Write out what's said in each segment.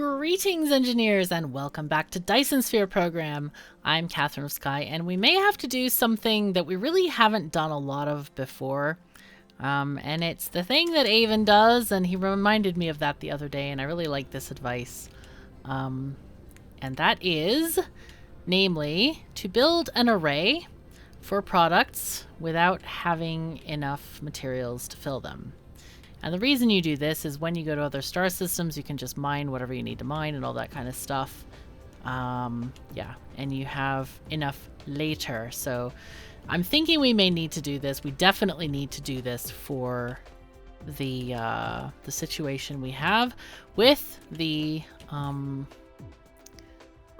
Greetings, engineers, and welcome back to Dyson Sphere Program. I'm KatherineOfSky, and we may have to do something that we really haven't done a lot of before. And it's the thing that Avon does, and he reminded me of that the other day, and I really like this advice. And that is, namely, to build an array for products without having enough materials to fill them. And the reason you do this is when you go to other star systems, you can just mine whatever you need to mine and all that kind of stuff. Yeah, and you have enough later. So I'm thinking we may need to do this. We definitely need to do this for the situation we have with the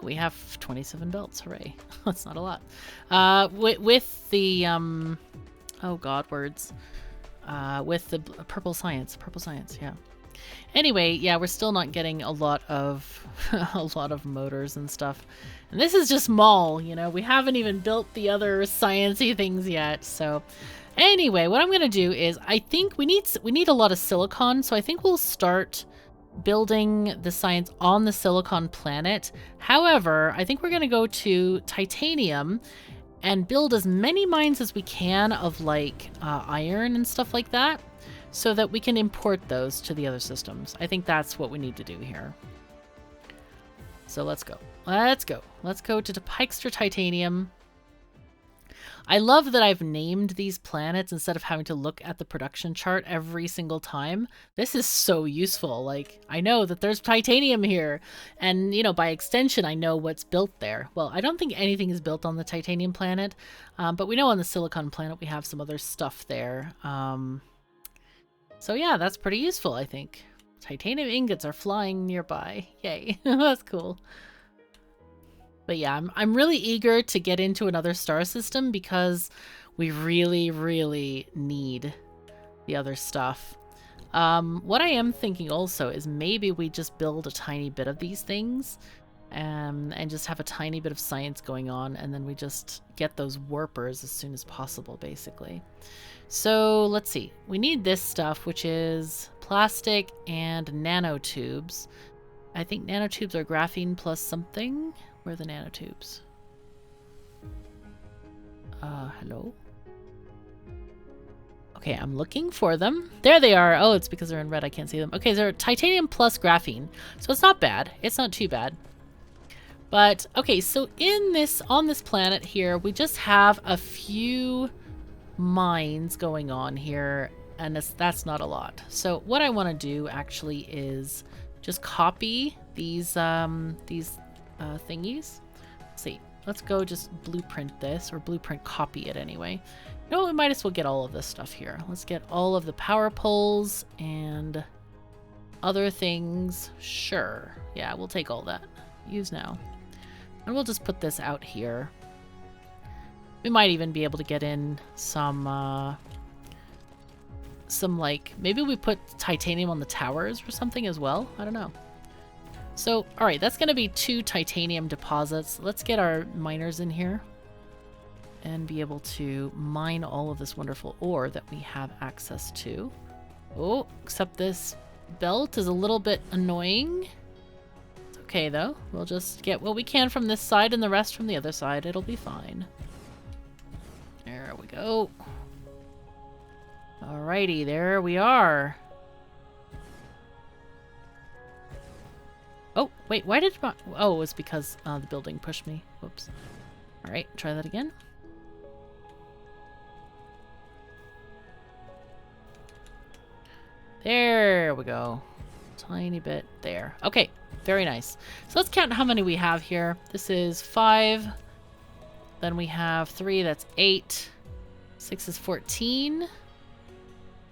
we have 27 belts. Hooray. That's not a lot. With the oh god, words. With the purple science, yeah. Anyway, yeah, we're still not getting a lot of motors and stuff. And this is just small, you know. We haven't even built the other sciencey things yet. So anyway, what I'm gonna do is I think we need a lot of silicon, so I think we'll start building the science on the silicon planet. However, I think we're gonna go to titanium and build as many mines as we can of like iron and stuff like that, so that we can import those to the other systems. I think that's what we need to do here. So let's go. Let's go to the Pikester Titanium. I love that I've named these planets instead of having to look at the production chart every single time. This is so useful. Like, I know that there's titanium here, and, you know, by extension, I know what's built there. Well, I don't think anything is built on the titanium planet, but we know on the silicon planet we have some other stuff there. So yeah, that's pretty useful, I think. Titanium ingots are flying nearby. Yay. That's cool. But yeah, I'm really eager to get into another star system because we really, really need the other stuff. What I am thinking also is maybe we just build a tiny bit of these things and just have a tiny bit of science going on, and then we just get those warpers as soon as possible, basically. So let's see. We need this stuff, which is plastic and nanotubes. I think nanotubes are graphene plus something. Where are the nanotubes? Hello? Okay, I'm looking for them. There they are. Oh, it's because they're in red. I can't see them. Okay, they're titanium plus graphene. So it's not bad. It's not too bad. But, okay, so on this planet here, we just have a few mines going on here, and that's not a lot. So what I want to do, actually, is just copy these thingies. Let's see. Let's go just blueprint this, or blueprint copy it anyway. You know, we might as well get all of this stuff here. Let's get all of the power poles and other things. Sure. Yeah, we'll take all that. Use now. And we'll just put this out here. We might even be able to get in some like, maybe we put titanium on the towers or something as well. I don't know. So, alright, that's going to be 2 titanium deposits. Let's get our miners in here and be able to mine all of this wonderful ore that we have access to. Oh, except this belt is a little bit annoying. It's okay, though. We'll just get what we can from this side and the rest from the other side. It'll be fine. There we go. Alrighty, there we are. Oh, wait, why did my... Oh, it was because the building pushed me. Whoops. Alright, try that again. There we go. Tiny bit there. Okay, very nice. So let's count how many we have here. This is 5. Then we have 3, that's 8. 6 is 14.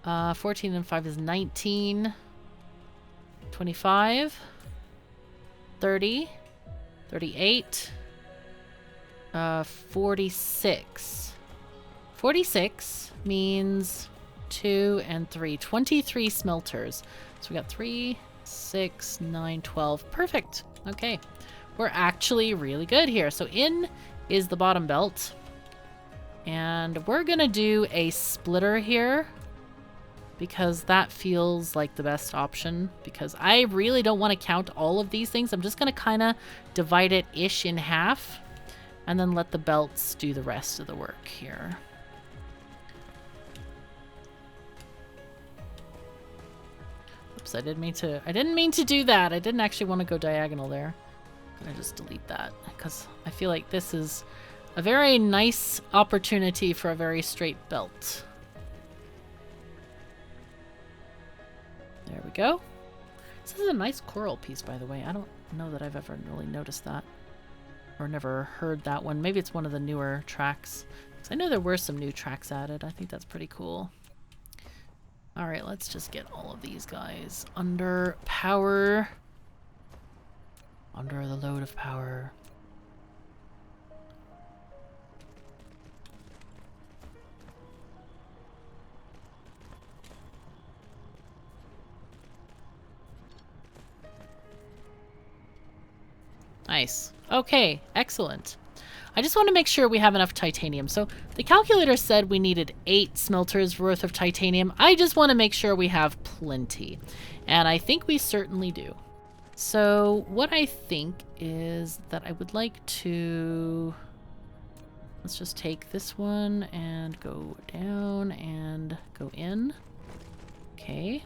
14 and 5 is 19. 25. 30, 38, 46. 46 means 2 and 3. 23 smelters. So we got 3, 6, 9, 12. Perfect. Okay. We're actually really good here. So in is the bottom belt. And we're going to do a splitter here. because that feels like the best option, because I really don't want to count all of these things. I'm just going to kind of divide it-ish in half and then let the belts do the rest of the work here. Oops, I didn't mean to do that. I didn't actually want to go diagonal there. I'm going to just delete that because I feel like this is a very nice opportunity for a very straight belt. There we go. This is a nice coral piece, by the way. I don't know that I've ever really noticed that. Or never heard that one. Maybe it's one of the newer tracks. 'Cause I know there were some new tracks added. I think that's pretty cool. Alright, let's just get all of these guys under power. Under the load of power. Nice. Okay, excellent. I just want to make sure we have enough titanium. So the calculator said we needed 8 smelters worth of titanium. I just want to make sure we have plenty. And I think we certainly do. So what I think is that I would like to... Let's just take this one and go down and go in. Okay.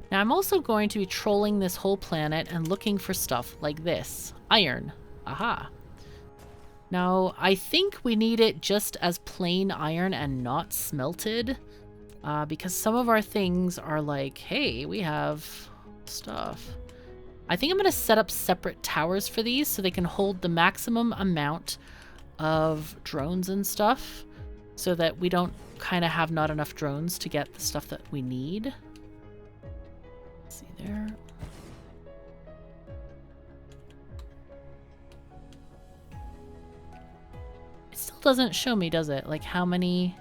Now I'm also going to be trolling this whole planet and looking for stuff like this. Iron. Aha. Now, I think we need it just as plain iron and not smelted. Because some of our things are like, hey, we have stuff. I think I'm going to set up separate towers for these so they can hold the maximum amount of drones and stuff. So that we don't kind of have not enough drones to get the stuff that we need. See there. It still doesn't show me, does it? Like how many...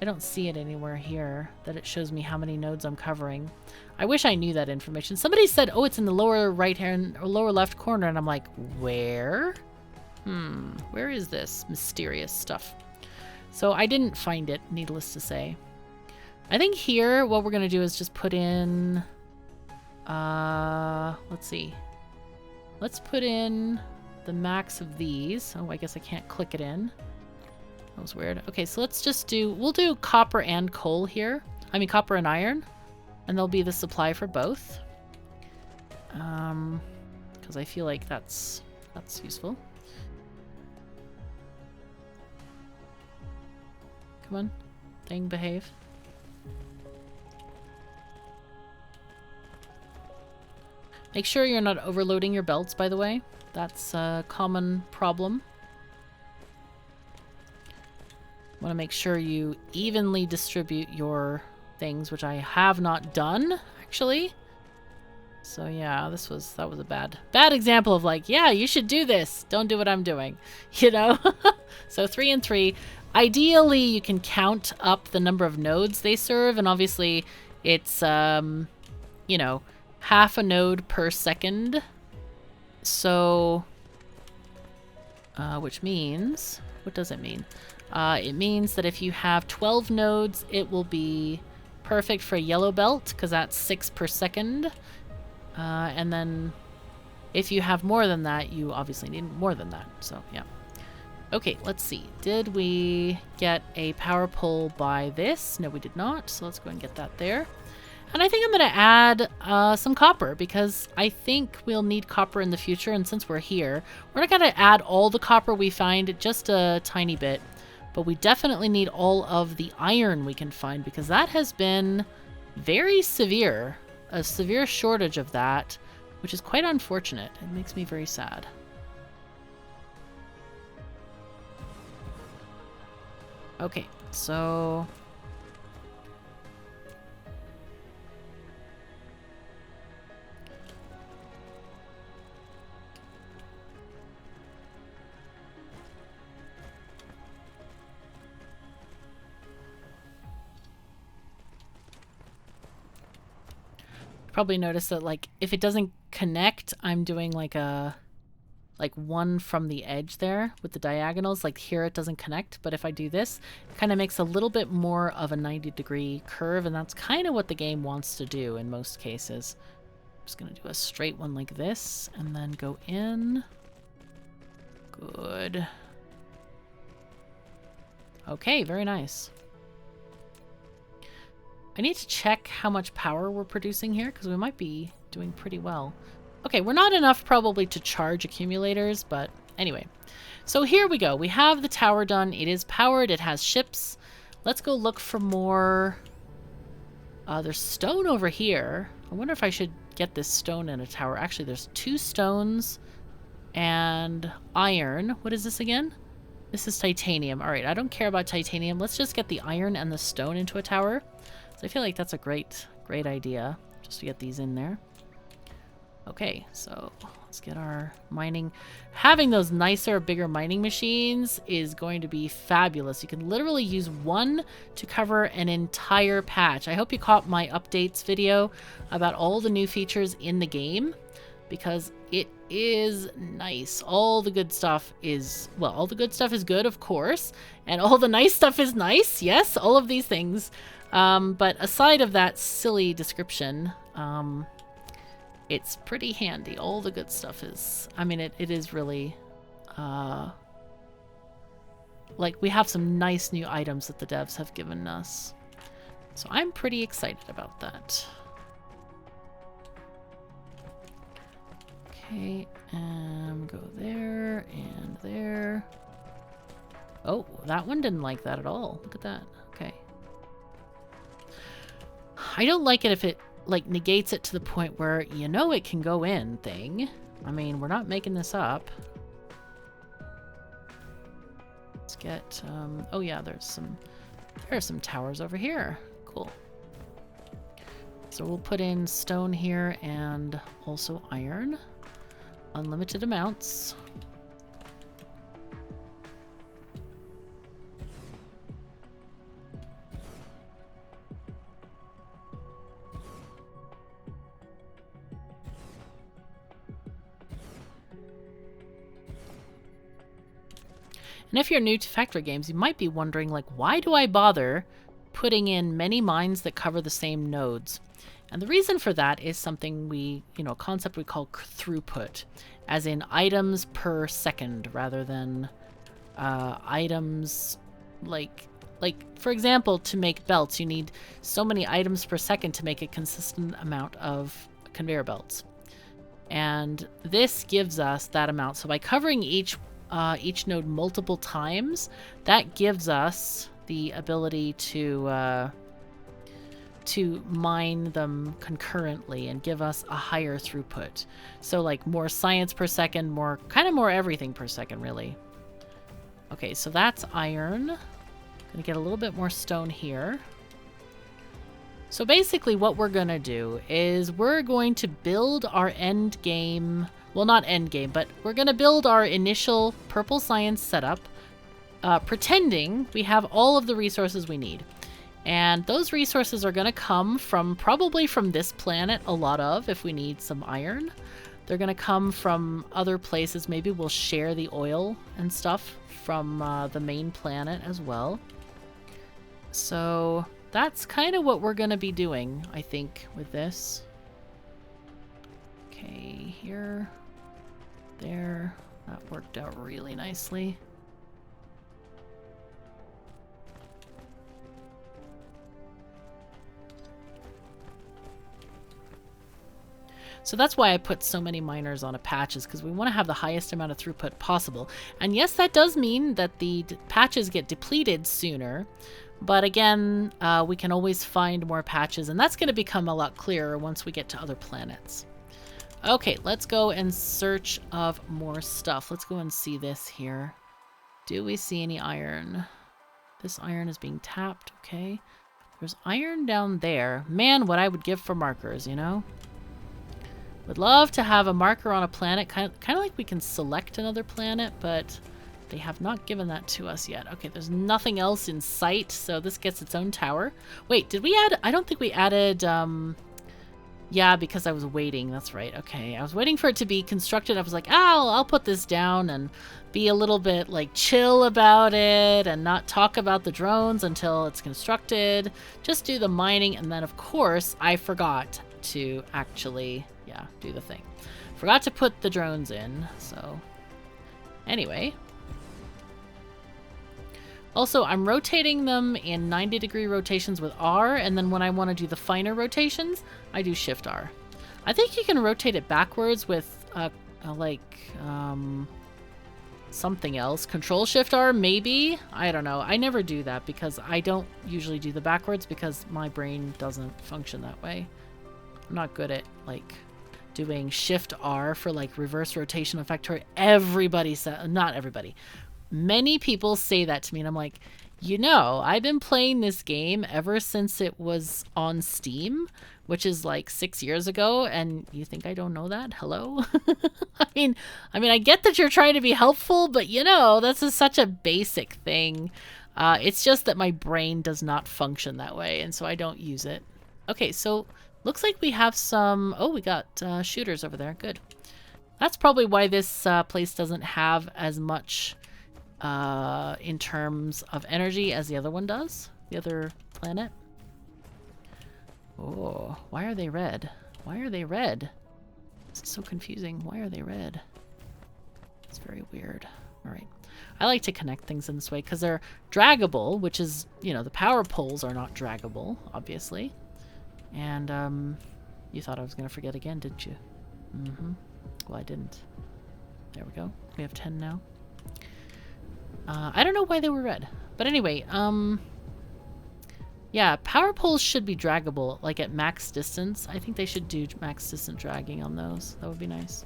I don't see it anywhere here that it shows me how many nodes I'm covering. I wish I knew that information. Somebody said, oh, it's in the lower right hand or lower left corner, and I'm like, where? Where is this mysterious stuff? So I didn't find it, needless to say. I think here what we're going to do is just put in, let's see. Let's put in the max of these. Oh, I guess I can't click it in. That was weird. Okay, so let's just do, we'll do copper and coal here. I mean copper and iron. And there'll be the supply for both. Because I feel like that's useful. Come on, thing, behave. Make sure you're not overloading your belts, by the way. That's a common problem. Want to make sure you evenly distribute your things, which I have not done, actually. So yeah, that was a bad example of like, yeah, you should do this. Don't do what I'm doing, you know? So 3 and 3. Ideally, you can count up the number of nodes they serve, and obviously it's, you know, half a node per second. So, which means, what does it mean? It means that if you have 12 nodes, it will be perfect for a yellow belt, because that's 6 per second. And then if you have more than that, you obviously need more than that. So, yeah. Okay, let's see. Did we get a power pole by this? No, we did not. So let's go and get that there. And I think I'm going to add some copper, because I think we'll need copper in the future. And since we're here, we're not going to add all the copper we find, just a tiny bit. But we definitely need all of the iron we can find, because that has been very severe. A severe shortage of that, which is quite unfortunate. It makes me very sad. Okay, so... probably notice that, like, if it doesn't connect, I'm doing like a like one from the edge there with the diagonals. Like here it doesn't connect, but if I do this, it kind of makes a little bit more of a 90-degree curve, and that's kind of what the game wants to do in most cases. I'm just going to do a straight one like this, and then go in. Good. Okay, very nice. I need to check how much power we're producing here, because we might be doing pretty well. Okay, we're not enough probably to charge accumulators, but anyway. So here we go. We have the tower done. It is powered. It has ships. Let's go look for more. There's stone over here. I wonder if I should get this stone in a tower. Actually, there's 2 stones and iron. What is this again? This is titanium. All right, I don't care about titanium. Let's just get the iron and the stone into a tower. So I feel like that's a great idea, just to get these in there. Okay, so let's get our mining. Having those nicer, bigger mining machines is going to be fabulous. You can literally use one to cover an entire patch. I hope you caught my updates video about all the new features in the game, because it is nice. All the good stuff is, well, all the good stuff is good, of course, and all the nice stuff is nice. Yes, all of these things. But aside of that silly description, it's pretty handy. All the good stuff is, I mean, it is really, like, we have some nice new items that the devs have given us. So I'm pretty excited about that. Okay, go there and there. Oh, that one didn't like that at all. Look at that. Okay. I don't like it if it, like, negates it to the point where, you know, it can go in thing. I mean, we're not making this up. Let's get, oh yeah, there are some towers over here. Cool. So we'll put in stone here and also iron. Unlimited amounts. And if you're new to factory games, you might be wondering, like, why do I bother putting in many mines that cover the same nodes? And the reason for that is something a concept we call throughput, as in items per second, rather than items like, for example, to make belts, you need so many items per second to make a consistent amount of conveyor belts. And this gives us that amount. So by covering each node multiple times, that gives us the ability to mine them concurrently and give us a higher throughput. So like more science per second, more everything per second, really. Okay, so that's iron. Gonna get a little bit more stone here. So basically what we're gonna do is we're going to build our end game. Well, not end game, but we're going to build our initial purple science setup, pretending we have all of the resources we need. And those resources are going to come from, probably from this planet, a lot of, if we need some iron. They're going to come from other places. Maybe we'll share the oil and stuff from the main planet as well. So that's kind of what we're going to be doing, I think, with this. Okay, here. There. That worked out really nicely. So that's why I put so many miners on a patch, is because we want to have the highest amount of throughput possible. And yes, that does mean that the patches get depleted sooner. But again, we can always find more patches, and that's going to become a lot clearer once we get to other planets. Okay, let's go and search of more stuff. Let's go and see this here. Do we see any iron? This iron is being tapped, okay. There's iron down there. Man, what I would give for markers, you know? Would love to have a marker on a planet, kind of like we can select another planet, but they have not given that to us yet. Okay, there's nothing else in sight, so this gets its own tower. Wait, did we add... I don't think we added... Yeah, because I was waiting. That's right. Okay. I was waiting for it to be constructed. I was like, oh, I'll put this down and be a little bit like chill about it and not talk about the drones until it's constructed. Just do the mining. And then, of course, I forgot to actually, yeah, do the thing. Forgot to put the drones in. So anyway. Also, I'm rotating them in 90-degree rotations with R, and then when I want to do the finer rotations, I do Shift R. I think you can rotate it backwards with, something else. Control Shift R, maybe? I don't know. I never do that because I don't usually do the backwards because my brain doesn't function that way. I'm not good at, like, doing Shift R for, like, reverse rotation of Factorio. Everybody says, not everybody. Many people say that to me, and I'm like, you know, I've been playing this game ever since it was on Steam, which is like 6 years ago, and you think I don't know that? Hello? I mean, I get that you're trying to be helpful, but you know, such a basic thing. It's just that my brain does not function that way, and so I don't use it. Okay, so looks like we have some... Oh, we got shooters over there. Good. That's probably why this place doesn't have as much... in terms of energy as the other one does, the other planet. Oh, why are they red? Why are they red? This is so confusing. Why are they red? It's very weird. All right. I like to connect things in this way because they're draggable, which is, you know, the power poles are not draggable, obviously. And, you thought I was going to forget again, didn't you? Mm-hmm. Well, I didn't. There we go. We have 10 now. I don't know why they were red. But anyway, yeah, power poles should be draggable, like at max distance. I think they should do max distance dragging on those. That would be nice.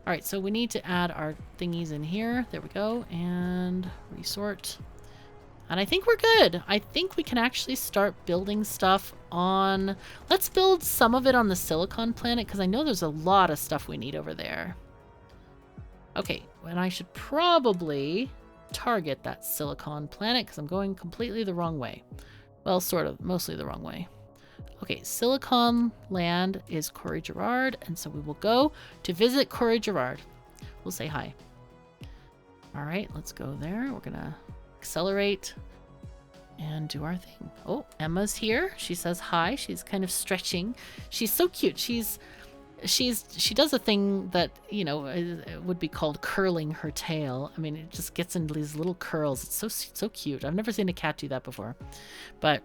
Alright, so we need to add our thingies in here. There we go. And resort. And I think we're good. I think we can actually start building stuff on... Let's build some of it on the Silicon planet, because I know there's a lot of stuff we need over there. Okay, and I should probably... target that Silicon planet because I'm going completely the wrong way. Well, sort of, mostly the wrong way. Okay, Silicon land is Corey Gerard, and so we will go to visit Corey Gerard. We'll say hi. All right, let's go there. We're gonna accelerate and do our thing. Oh, Emma's here. She says hi. She's kind of stretching. She's so cute. She does a thing that, you know, would be called curling her tail. I mean, it just gets into these little curls. It's so cute. I've never seen a cat do that before. But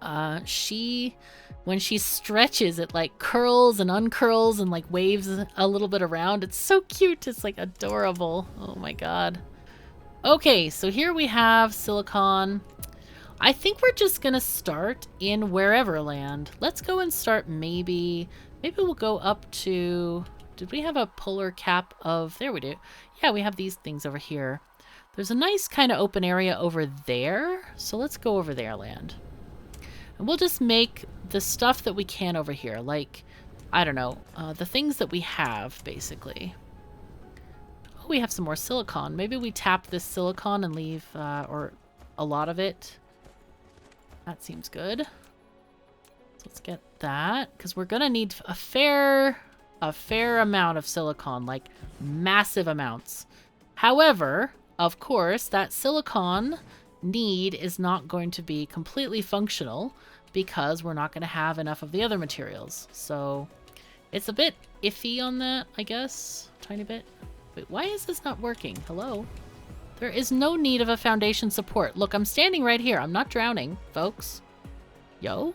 when she stretches, it like curls and uncurls and like waves a little bit around. It's so cute. It's like adorable. Oh my god. Okay, so here we have Silicon. I think we're just gonna start in wherever land. Let's go and start maybe we'll go up to... Did we have a polar cap of... There we do. Yeah, we have these things over here. There's a nice kind of open area over there. So let's go over there, land. And we'll just make the stuff that we can over here. Like, I don't know, the things that we have, basically. Oh, we have some more silicon. Maybe we tap this silicon and leave, or a lot of it. That seems good. So let's get that, because we're gonna need a fair amount of silicon, like massive amounts. However, of course, that silicon need is not going to be completely functional because we're not going to have enough of the other materials. So it's a bit iffy on that, I guess. Tiny bit. Wait, why is this not working? Hello? There is no need of a foundation support. Look, I'm standing right here. I'm not drowning, folks. Yo?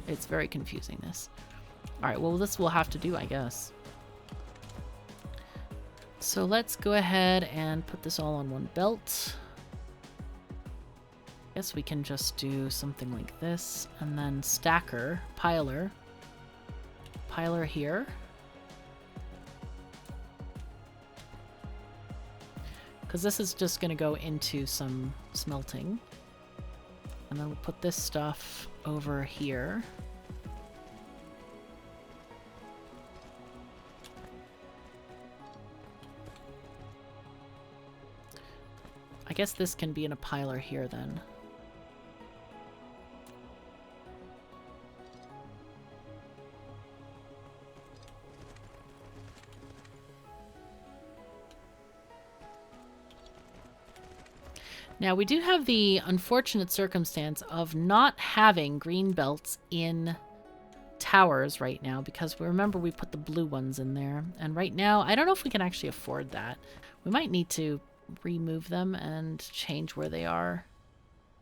It's very confusing, this. Alright, well, this will have to do, I guess. So let's go ahead and put this all on one belt. Guess we can just do something like this, and then stacker, piler here. Because this is just going to go into some smelting. And then we'll put this stuff over here. I guess this can be in a piler here then. Now, we do have the unfortunate circumstance of not having green belts in towers right now, because remember we put the blue ones in there. And right now, I don't know if we can actually afford that. We might need to remove them and change where they are.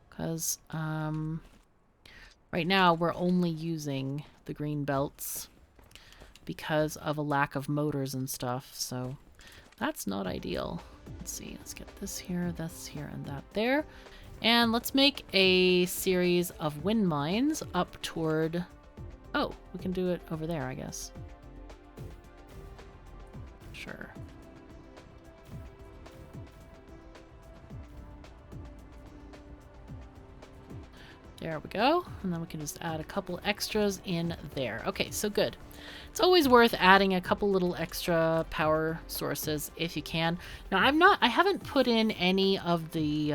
Because right now, we're only using the green belts because of a lack of motors and stuff. So that's not ideal. Let's see. Let's get this here, and that there. And let's make a series of wind mines up toward... Oh, we can do it over there, I guess. Sure. There we go. And then we can just add a couple extras in there. Okay, so good. It's always worth adding a couple little extra power sources if you can. Now, I haven't put in any of the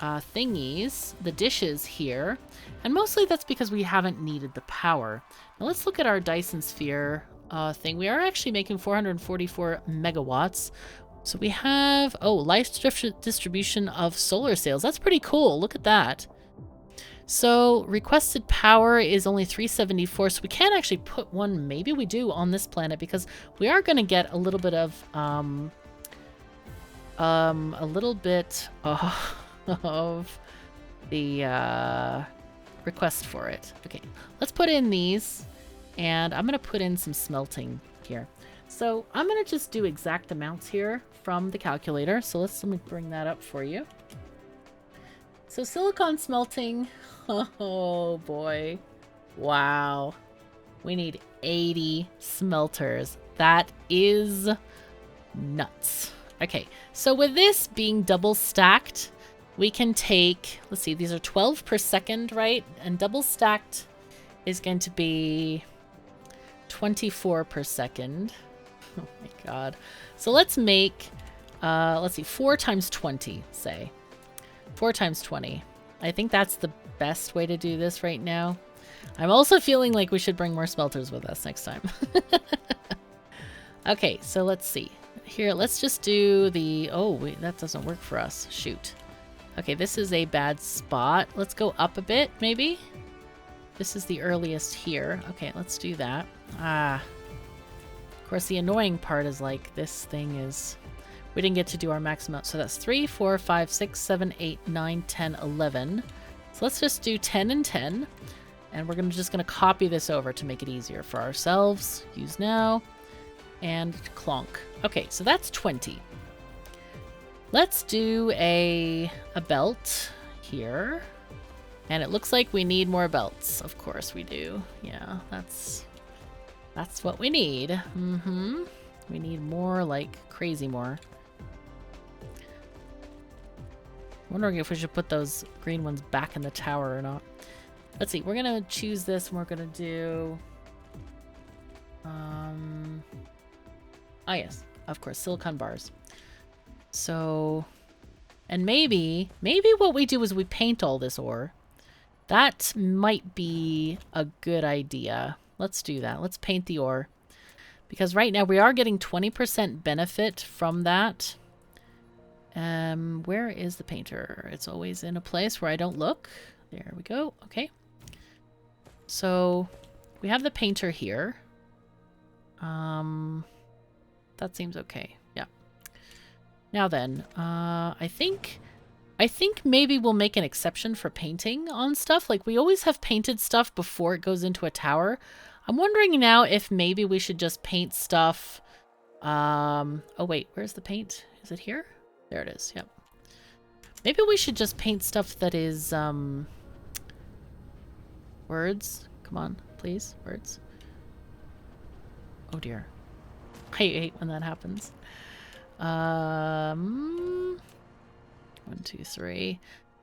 thingies, the dishes here. And mostly that's because we haven't needed the power. Now let's look at our Dyson Sphere thing. We are actually making 444 megawatts. So we have, oh, life distribution of solar sails. That's pretty cool. Look at that. So requested power is only 374, so we can actually put one, maybe we do, on this planet, because we are going to get a little bit of of the request for it. Okay, let's put in these, and I'm going to put in some smelting here. So I'm going to just do exact amounts here from the calculator. So let me bring that up for you. So silicon smelting, oh boy, wow, we need 80 smelters. That is nuts. Okay, so with this being double stacked, we can take, let's see, these are 12 per second, right? And double stacked is going to be 24 per second. Oh my god. So let's make, let's see, 4 times 20, say. 4 times 20. I think that's the best way to do this right now. I'm also feeling like we should bring more smelters with us next time. Okay, so let's see. Here, let's just do the... Oh, wait, that doesn't work for us. Shoot. Okay, this is a bad spot. Let's go up a bit, maybe? This is the earliest here. Okay, let's do that. Ah. Of course, the annoying part is, like, this thing is... We didn't get to do our maximum. So that's 3, 4, 5, 6, 7, 8, 9, 10, 11. So let's just do 10 and 10. And we're just going to copy this over to make it easier for ourselves. Use now. And clonk. Okay, so that's 20. Let's do a belt here. And it looks like we need more belts. Of course we do. Yeah, that's what we need. Mm-hmm. We need more, like crazy more. Wondering if we should put those green ones back in the tower or not. Let's see, we're gonna choose this and we're gonna do oh yes, of course, silicon bars. So, and maybe what we do is we paint all this ore. That might be a good idea. Let's do that. Let's paint the ore. Because right now we are getting 20% benefit from that. Where is the painter? It's always in a place where I don't look. There we go. Okay. So we have the painter here. That seems okay. Yeah. Now then, I think maybe we'll make an exception for painting on stuff. Like, we always have painted stuff before it goes into a tower. I'm wondering now if maybe we should just paint stuff. Oh wait, where's the paint? Is it here? There it is. Yep. Maybe we should just paint stuff that is words. Come on, please, words. Oh dear. I hate when that happens. 1, 2, 3.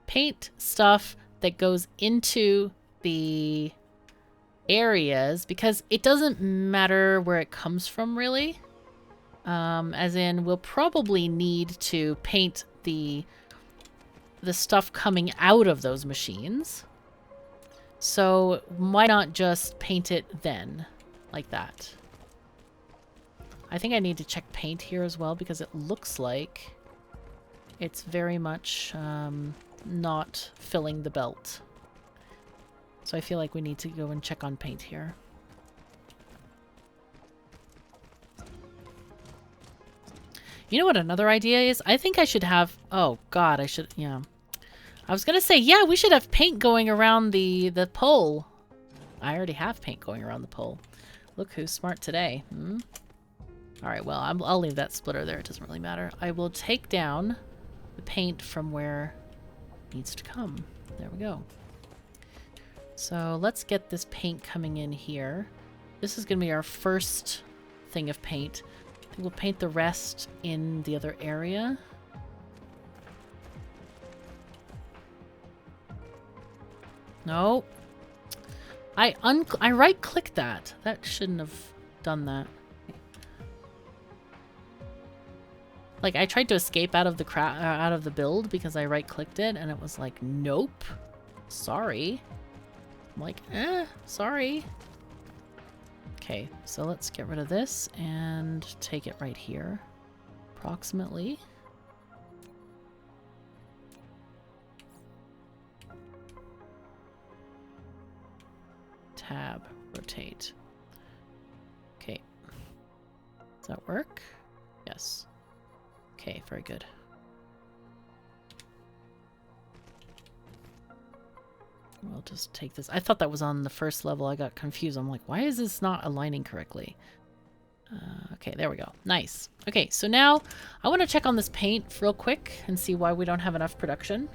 Paint stuff that goes into the areas, because it doesn't matter where it comes from, really. As in, we'll probably need to paint the stuff coming out of those machines. So why not just paint it then, like that? I think I need to check paint here as well, because it looks like it's very much not filling the belt. So I feel like we need to go and check on paint here. You know what another idea is? I think I should have... Oh, God, I should... Yeah. I was gonna say, yeah, we should have paint going around the pole. I already have paint going around the pole. Look who's smart today. Hmm? Alright, well, I'll leave that splitter there. It doesn't really matter. I will take down the paint from where it needs to come. There we go. So let's get this paint coming in here. This is going to be our first thing of paint. I think we'll paint the rest in the other area. No. I right-clicked that. That shouldn't have done that. Like, I tried to escape out of the build because I right-clicked it, and it was like, nope. Sorry. I'm like, sorry. Okay, so let's get rid of this and take it right here. Approximately. Tab, rotate. Okay. Does that work? Yes. Okay, very good. We'll just take this. I thought that was on the first level. I got confused. I'm like, why is this not aligning correctly? Okay, there we go. Nice. Okay, so now I want to check on this paint real quick and see why we don't have enough production.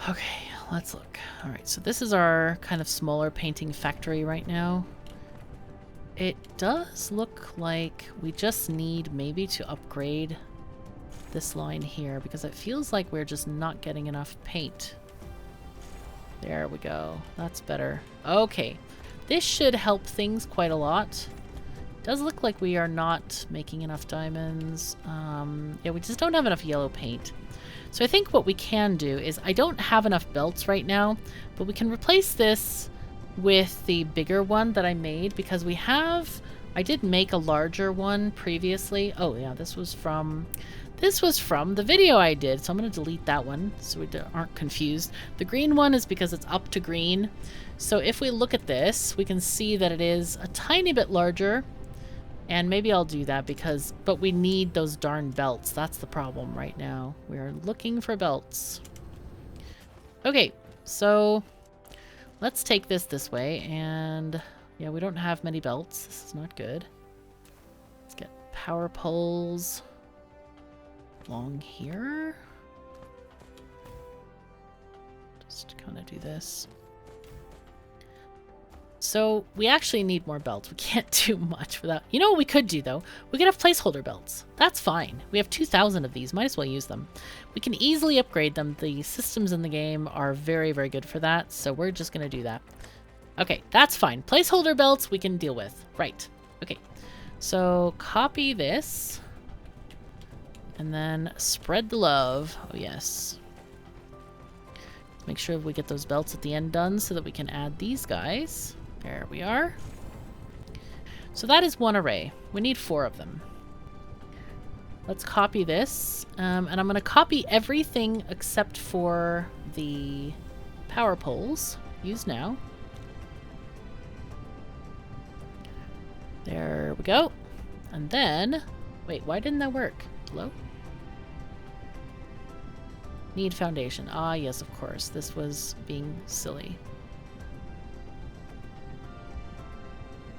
Okay, let's look. Alright, so this is our kind of smaller painting factory right now. It does look like we just need maybe to upgrade this line here because it feels like we're just not getting enough paint. There we go. That's better. Okay, this should help things quite a lot. It does look like we are not making enough diamonds. Yeah, we just don't have enough yellow paint. So I think what we can do is, I don't have enough belts right now, but we can replace this with the bigger one that I made because we have, I did make a larger one previously. Oh yeah, this was from the video I did. So I'm going to delete that one so we aren't confused. The green one is because it's up to green. So if we look at this, we can see that it is a tiny bit larger. And maybe I'll do that but we need those darn belts. That's the problem right now. We're looking for belts. Okay, so let's take this way. And yeah, we don't have many belts. This is not good. Let's get power poles along here. Just kind of do this. So we actually need more belts. We can't do much without... You know what we could do, though? We could have placeholder belts. That's fine. We have 2,000 of these. Might as well use them. We can easily upgrade them. The systems in the game are very, very good for that. So we're just going to do that. Okay, that's fine. Placeholder belts we can deal with. Right. Okay. So copy this. And then spread the love. Oh, yes. Make sure we get those belts at the end done so that we can add these guys. There we are. So that is one array. We need 4 of them. Let's copy this. And I'm going to copy everything except for the power poles. Use now. There we go. And then... Wait, why didn't that work? Hello? Need foundation. Ah, yes, of course. This was being silly.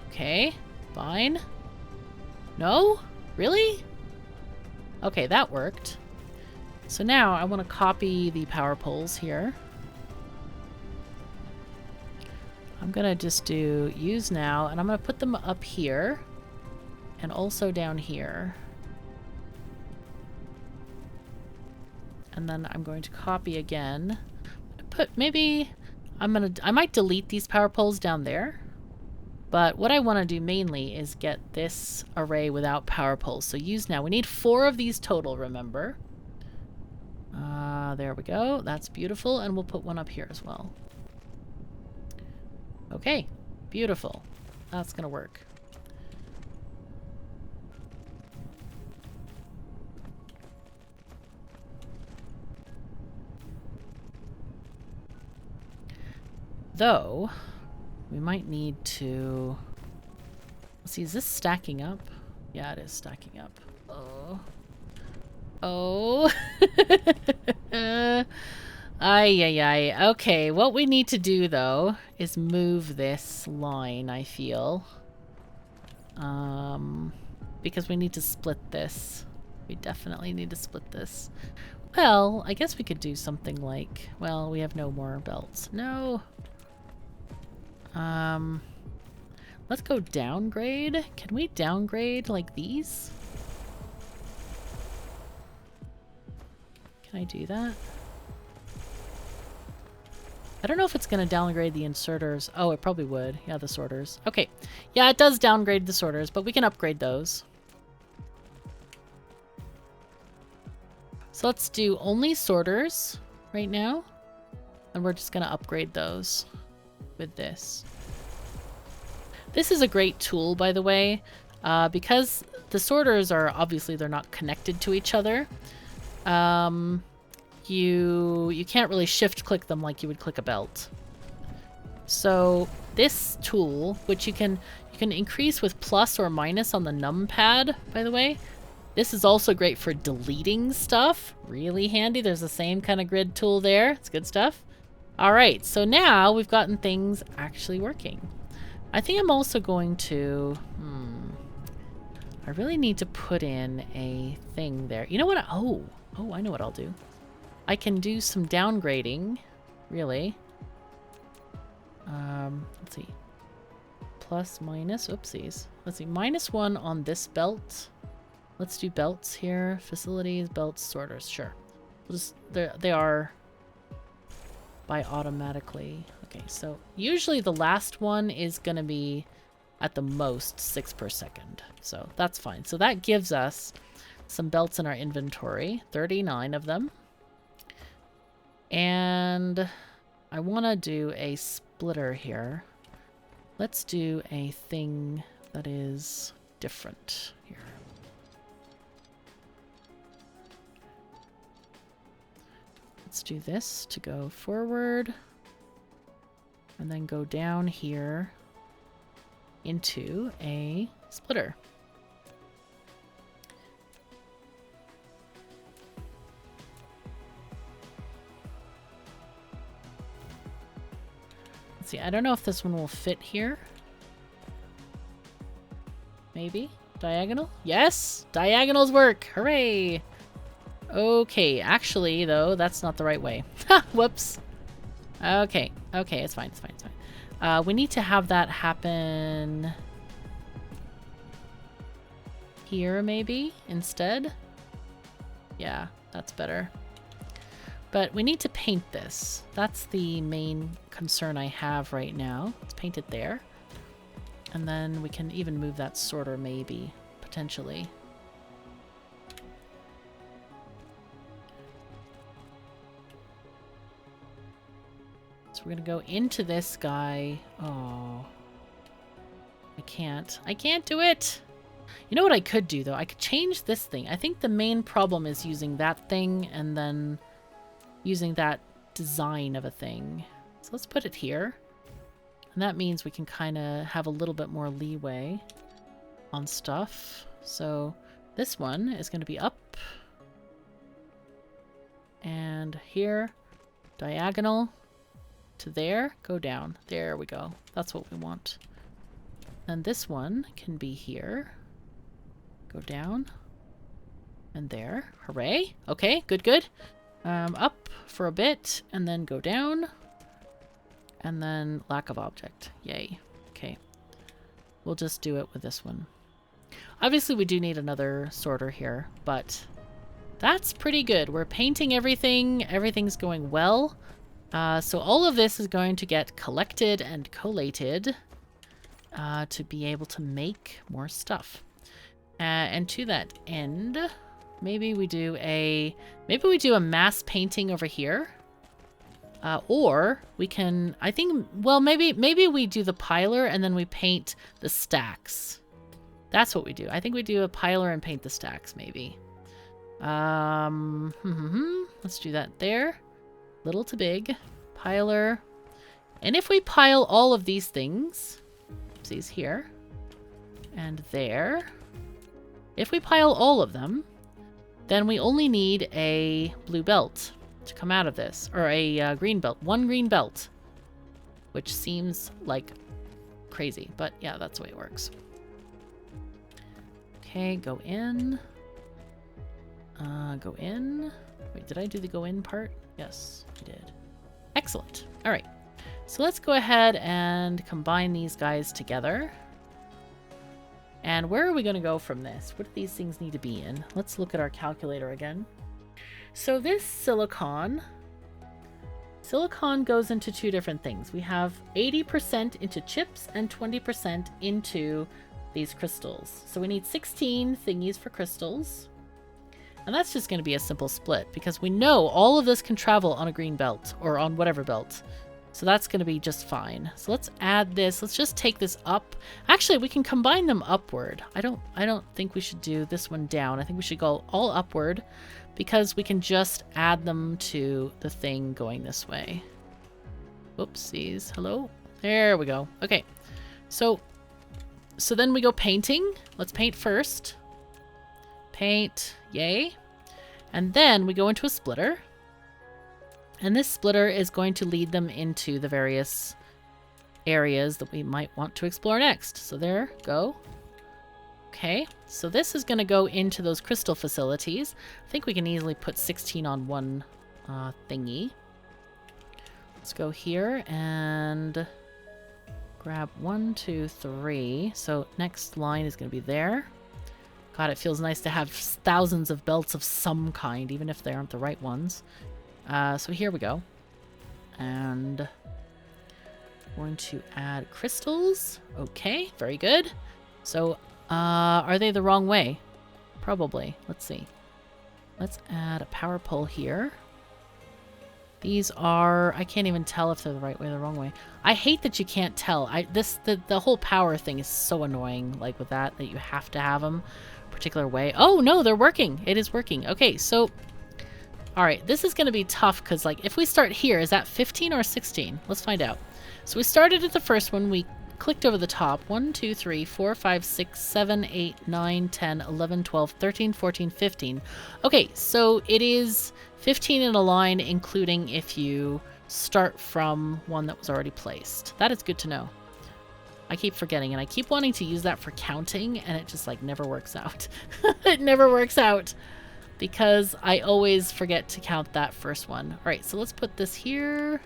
Okay, fine. No? Really? Okay, that worked. So now I want to copy the power poles here. I'm going to just do use now, and I'm going to put them up here and also down here. And then I'm going to copy again. Maybe I might delete these power poles down there. But what I want to do mainly is get this array without power poles. So use now. We need 4 of these total, remember? There we go. That's beautiful. And we'll put one up here as well. Okay. Beautiful. That's gonna work. Though, we might need to... Let's see, is this stacking up? Yeah, it is stacking up. Oh. Oh. Ay. Okay, what we need to do, though, is move this line, I feel. Because we need to split this. We definitely need to split this. Well, I guess we could do something like... Well, we have no more belts. No. Let's go downgrade. Can we downgrade like these? Can I do that? I don't know if it's going to downgrade the inserters. Oh, it probably would. Yeah, the sorters. Okay. Yeah, it does downgrade the sorters, but we can upgrade those. So let's do only sorters right now. And we're just going to upgrade those with this. This is a great tool, by the way, because the sorters are obviously they're not connected to each other. You can't really shift click them like you would click a belt. So this tool, which you can increase with plus or minus on the numpad, by the way. This is also great for deleting stuff. Really handy. There's the same kind of grid tool there. It's good stuff. All right, so now we've gotten things actually working. I think I'm also going to... I really need to put in a thing there. You know what? Oh, I know what I'll do. I can do some downgrading, really. Let's see. Plus, minus, oopsies. Let's see, -1 on this belt. Let's do belts here. Facilities, belts, sorters, sure. We'll just, they are by automatically. Okay, so usually the last one is going to be at the most 6 per second. So that's fine. So that gives us some belts in our inventory, 39 of them. And I want to do a splitter here. Let's do a thing that is different here. Let's do this to go forward. And then go down here into a splitter. Let's see, I don't know if this one will fit here. Maybe? Diagonal? Yes! Diagonals work! Hooray! Okay, actually, though, that's not the right way. Ha! Whoops! Okay, it's fine, it's fine, it's fine. We need to have that happen here, maybe, instead. Yeah, that's better. But we need to paint this. That's the main concern I have right now. Let's paint it there. And then we can even move that sorter, maybe, potentially. We're gonna go into this guy. Oh. I can't do it! You know what I could do, though? I could change this thing. I think the main problem is using that thing and then using that design of a thing. So let's put it here. And that means we can kind of have a little bit more leeway on stuff. So this one is going to be up. And here, diagonal. To there, go down. There we go. That's what we want. And this one can be here. Go down. And there. Hooray. Okay, good, good. Up for a bit, and then go down. And then lack of object. Yay. Okay. We'll just do it with this one. Obviously, we do need another sorter here, but that's pretty good. We're painting everything. Everything's going well. So all of this is going to get collected and collated to be able to make more stuff. And to that end, maybe we do a mass painting over here. Or we can, I think, well, maybe we do the piler and then we paint the stacks. That's what we do. I think we do a piler and paint the stacks, maybe. Let's do that there. Little to big. Piler. And if we pile all of these things, oopsies, here and there, if we pile all of them, then we only need a blue belt to come out of this, or a green belt. One green belt, which seems like crazy, but yeah, that's the way it works. Okay, go in. Go in. Wait, did I do the go in part? Yes, I did. Excellent. All right, so let's go ahead and combine these guys together. And where are we going to go from this? What do these things need to be in? Let's look at our calculator again. So this silicon goes into two different things. We have 80% into chips and 20% into these crystals. So we need 16 thingies for crystals. And that's just going to be a simple split because we know all of this can travel on a green belt or on whatever belt. So that's going to be just fine. So let's add this. Let's just take this up. Actually, we can combine them upward. I don't think we should do this one down. I think we should go all upward because we can just add them to the thing going this way. Oopsies. Hello? There we go. Okay. So then we go painting. Let's paint first. Paint. Yay. And then we go into a splitter. And this splitter is going to lead them into the various areas that we might want to explore next. So there, go. Okay, so this is going to go into those crystal facilities. I think we can easily put 16 on one thingy. Let's go here and grab 1, 2, 3. So next line is going to be there. God, it feels nice to have thousands of belts of some kind, even if they aren't the right ones. So here we go. And we're going to add crystals. Okay, very good. So, are they the wrong way? Probably. Let's see. Let's add a power pole here. These are... I can't even tell if they're the right way or the wrong way. I hate that you can't tell. The whole power thing is so annoying, like with that you have to have them a particular way. Oh, no, they're working. It is working. Okay, so... Alright, this is going to be tough because, like, if we start here, is that 15 or 16? Let's find out. So we started at the first one. We clicked over the top. 1, 2, 3, 4, 5, 6, 7, 8, 9, 10, 11, 12, 13, 14, 15. Okay, so it is 15 in a line, including if you start from one that was already placed. That is good to know. I keep forgetting, and I keep wanting to use that for counting, and it just, like, never works out. It never works out. Because I always forget to count that first one. All right, so let's put this here.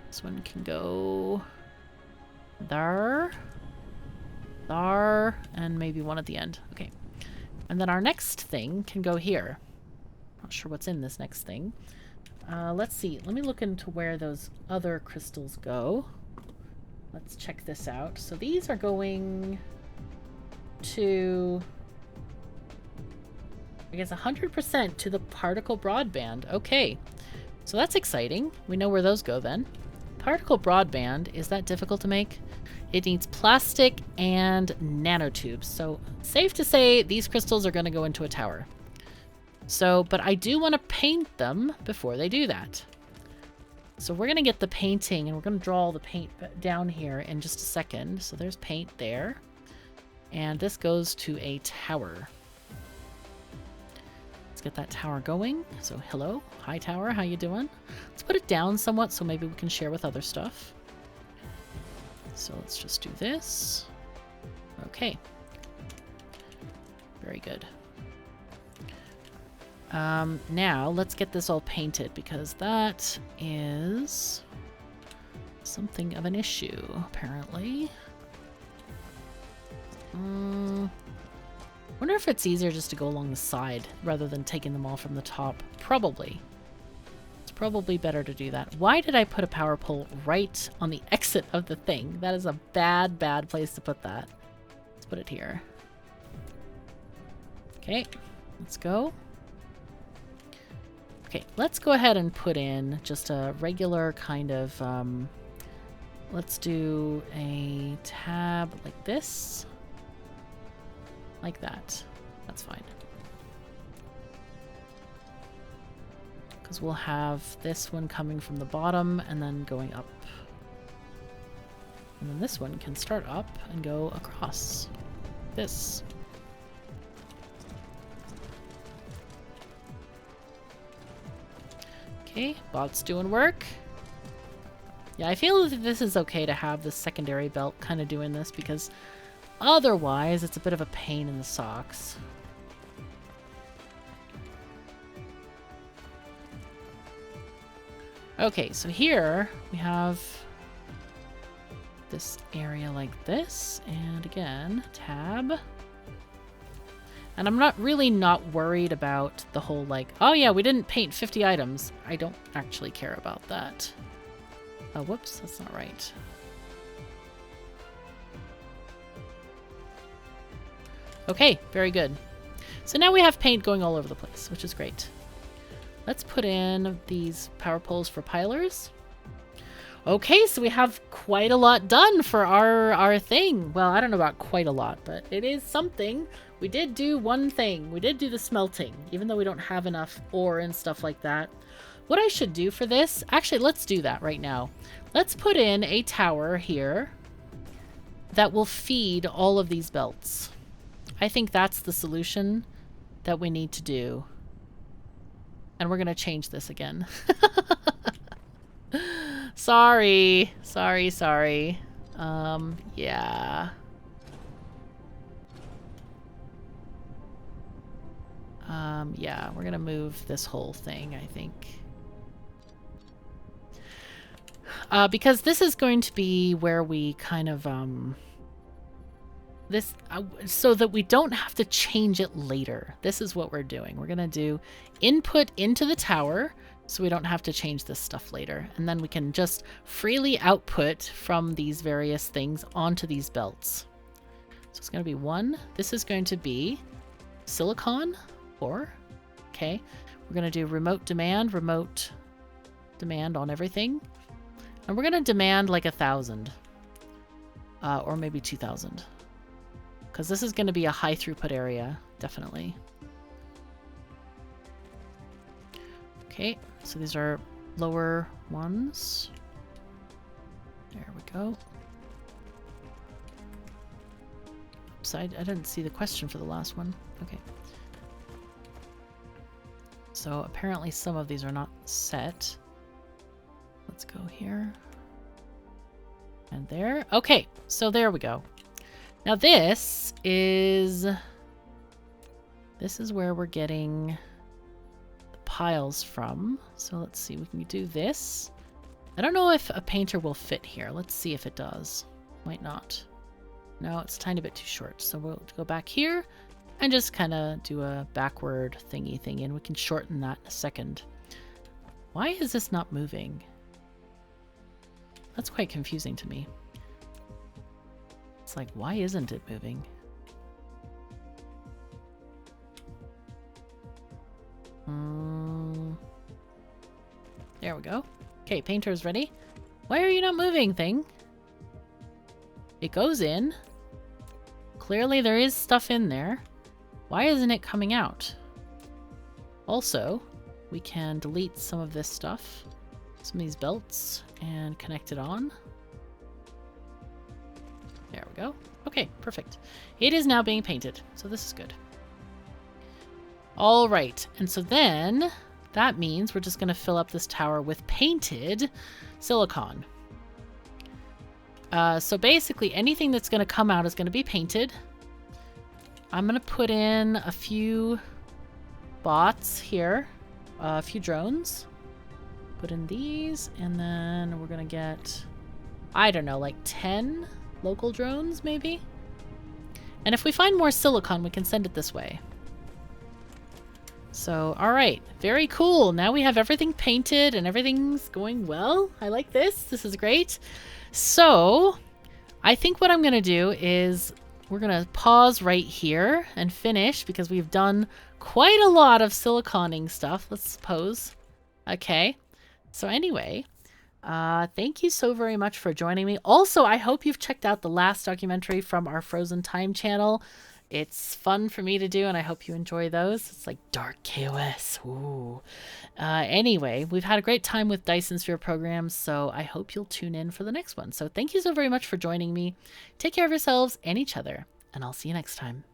This one can go there, and maybe one at the end. Okay. And then our next thing can go here. Not sure what's in this next thing. Let's see. Let me look into where those other crystals go. Let's check this out. So these are going to... I guess 100% to the particle broadband. Okay, so that's exciting. We know where those go then. Particle broadband, is that difficult to make? It needs plastic and nanotubes. So safe to say these crystals are going to go into a tower. So, but I do want to paint them before they do that. So we're going to get the painting and we're going to draw all the paint down here in just a second. So there's paint there. And this goes to a tower. Get that tower going. So hello, hi tower, how you doing? Let's put it down somewhat so maybe we can share with other stuff. So let's just do this. Okay. Very good. Now let's get this all painted because that is something of an issue apparently. Wonder if it's easier just to go along the side rather than taking them all from the top. Probably. It's probably better to do that. Why did I put a power pole right on the exit of the thing? That is a bad, bad place to put that. Let's put it here. Okay, let's go. Okay, let's go ahead and put in just a regular kind of, let's do a tab like this. Like that. That's fine. Because we'll have this one coming from the bottom and then going up. And then this one can start up and go across. This. Okay, bot's doing work. Yeah, I feel that this is okay to have the secondary belt kind of doing this because otherwise it's a bit of a pain in the socks. Okay, so here we have this area like this, and again, tab. And I'm not worried about the whole like, oh yeah, we didn't paint 50 items. I don't actually care about that. Oh, whoops, that's not right. Okay, very good. So now we have paint going all over the place, which is great. Let's put in these power poles for pilers. Okay, so we have quite a lot done for our thing. Well, I don't know about quite a lot, but it is something. We did do one thing. We did do the smelting, even though we don't have enough ore and stuff like that. What I should do for this, actually, let's do that right now. Let's put in a tower here that will feed all of these belts. I think that's the solution that we need to do. And we're going to change this again. Sorry. Yeah. Yeah, we're going to move this whole thing, I think. Because this is going to be where we kind of, so that we don't have to change it later. This is what we're doing. We're going to do input into the tower so we don't have to change this stuff later. And then we can just freely output from these various things onto these belts. So it's going to be 1. This is going to be silicon 4. Okay. We're going to do remote demand on everything. And we're going to demand like 1,000. Or maybe 2,000. Because this is going to be a high throughput area, definitely. Okay, so these are lower ones. There we go. Oops, I didn't see the question for the last one. Okay. So apparently some of these are not set. Let's go here. And there. Okay, so there we go. Now this is where we're getting the piles from. So let's see, we can do this. I don't know if a painter will fit here. Let's see if it does. Might not. No, it's a tiny bit too short. So we'll go back here and just kind of do a backward thingy thing, and we can shorten that in a second. Why is this not moving? That's quite confusing to me. It's like, why isn't it moving? There we go. Okay, painter's ready. Why are you not moving, thing? It goes in. Clearly there is stuff in there. Why isn't it coming out? Also, we can delete some of this stuff, some of these belts, and connect it on. There we go. Okay, perfect. It is now being painted, so this is good. All right, and so then that means we're just going to fill up this tower with painted silicon. So basically anything that's going to come out is going to be painted. I'm going to put in a few bots here, a few drones. Put in these, and then we're going to get, I don't know, like 10 local drones maybe? And if we find more silicon, we can send it this way. So, all right, very cool. Now we have everything painted and everything's going well. I like this. This is great. So, I think what I'm going to do is we're going to pause right here and finish because we've done quite a lot of siliconing stuff. Let's pause. Okay. So anyway, thank you so very much for joining me. Also, I hope you've checked out the last documentary from our Frozen Time channel. It's fun for me to do, and I hope you enjoy those. It's like dark KOS. Ooh. Anyway, we've had a great time with Dyson Sphere Program, so I hope you'll tune in for the next one. So thank you so very much for joining me. Take care of yourselves and each other, and I'll see you next time.